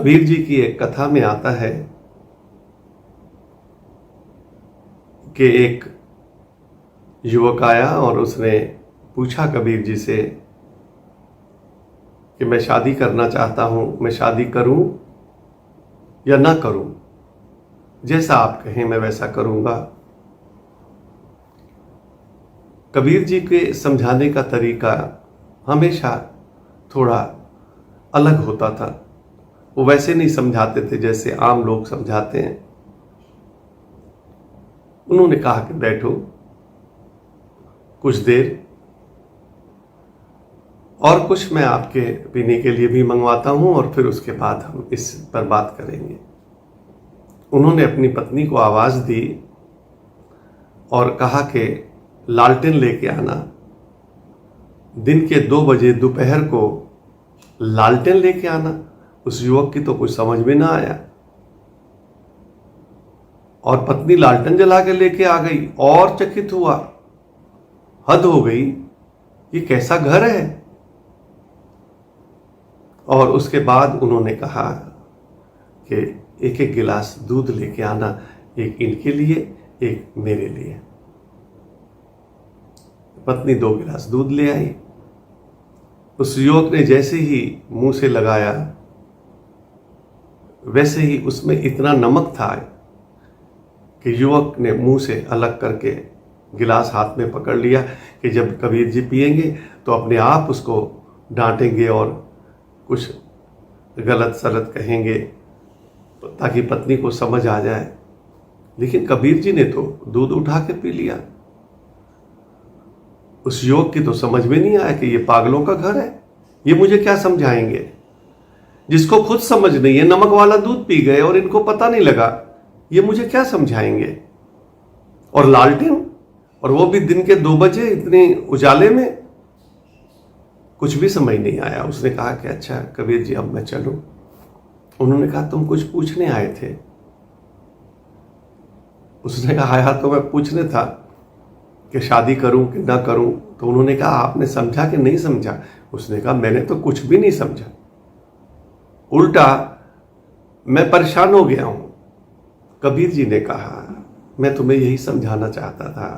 कबीर जी की एक कथा में आता है कि एक युवक आया और उसने पूछा कबीर जी से कि मैं शादी करना चाहता हूं, मैं शादी करूं या ना करूं, जैसा आप कहें मैं वैसा करूंगा। कबीर जी के समझाने का तरीका हमेशा थोड़ा अलग होता था। वो वैसे नहीं समझाते थे जैसे आम लोग समझाते हैं। उन्होंने कहा कि बैठो कुछ देर, और कुछ मैं आपके पीने के लिए भी मंगवाता हूं और फिर उसके बाद हम इस पर बात करेंगे। उन्होंने अपनी पत्नी को आवाज दी और कहा कि लालटेन लेके आना। दिन के 2 बजे दोपहर को लालटेन लेके आना। उस युवक की तो कुछ समझ में ना आया और पत्नी लालटेन जला के लेके आ गई और चकित हुआ। हद हो गई, ये कैसा घर है। और उसके बाद उन्होंने कहा कि एक एक गिलास दूध लेके आना, एक इनके लिए एक मेरे लिए। पत्नी 2 गिलास दूध ले आई। उस युवक ने जैसे ही मुंह से लगाया वैसे ही उसमें इतना नमक था कि युवक ने मुंह से अलग करके गिलास हाथ में पकड़ लिया कि जब कबीर जी पिएंगे तो अपने आप उसको डांटेंगे और कुछ गलत सलत कहेंगे ताकि पत्नी को समझ आ जाए। लेकिन कबीर जी ने तो दूध उठा के पी लिया। उस युवक की तो समझ में नहीं आया कि ये पागलों का घर है, ये मुझे क्या समझाएंगे। जिसको खुद समझ नहीं है, नमक वाला दूध पी गए और इनको पता नहीं लगा, ये मुझे क्या समझाएंगे। और लालटेन, और वो भी दिन के 2 बजे इतने उजाले में, कुछ भी समझ नहीं आया। उसने कहा कि अच्छा कबीर जी अब मैं चलूं। उन्होंने कहा तुम कुछ पूछने आए थे। उसने कहा आया तो मैं पूछने था कि शादी करूं कि ना करूं। तो उन्होंने कहा आपने समझा कि नहीं समझा। उसने कहा मैंने तो कुछ भी नहीं समझा, उल्टा मैं परेशान हो गया हूं। कबीर जी ने कहा मैं तुम्हें यही समझाना चाहता था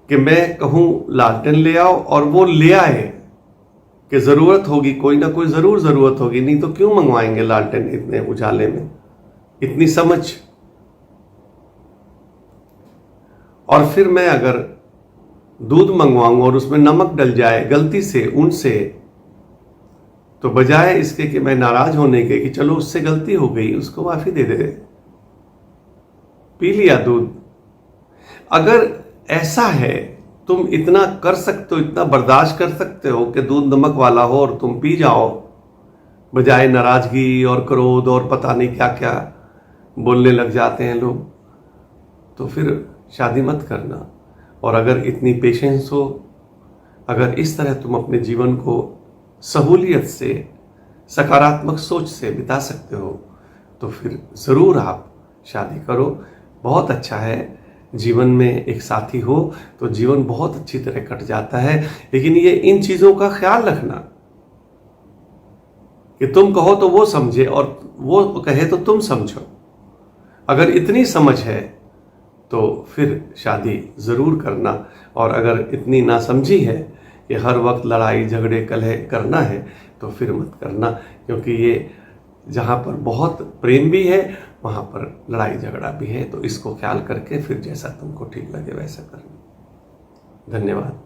कि मैं कहूं लालटेन ले आओ और वो ले आए कि जरूरत होगी, कोई ना कोई जरूर जरूरत होगी, नहीं तो क्यों मंगवाएंगे लालटेन इतने उजाले में। इतनी समझ। और फिर मैं अगर दूध मंगवाऊं और उसमें नमक डल जाए गलती से उनसे, तो बजाय इसके कि मैं नाराज होने के कि चलो उससे गलती हो गई, उसको माफी दे दे, पी लिया दूध। अगर ऐसा है, तुम इतना कर सकते हो, इतना बर्दाश्त कर सकते हो कि दूध नमक वाला हो और तुम पी जाओ, बजाय नाराजगी और क्रोध और पता नहीं क्या क्या बोलने लग जाते हैं लोग, तो फिर शादी मत करना। और अगर इतनी पेशेंस हो, अगर इस तरह तुम अपने जीवन को सहूलियत से, सकारात्मक सोच से बिता सकते हो, तो फिर ज़रूर आप शादी करो। बहुत अच्छा है, जीवन में एक साथी हो तो जीवन बहुत अच्छी तरह कट जाता है। लेकिन ये इन चीज़ों का ख्याल रखना कि तुम कहो तो वो समझे और वो कहे तो तुम समझो। अगर इतनी समझ है तो फिर शादी ज़रूर करना। और अगर इतनी नासमझी है कि हर वक्त लड़ाई झगड़े कलह करना है, तो फिर मत करना। क्योंकि ये जहाँ पर बहुत प्रेम भी है वहाँ पर लड़ाई झगड़ा भी है। तो इसको ख्याल करके फिर जैसा तुमको ठीक लगे वैसा करना। धन्यवाद।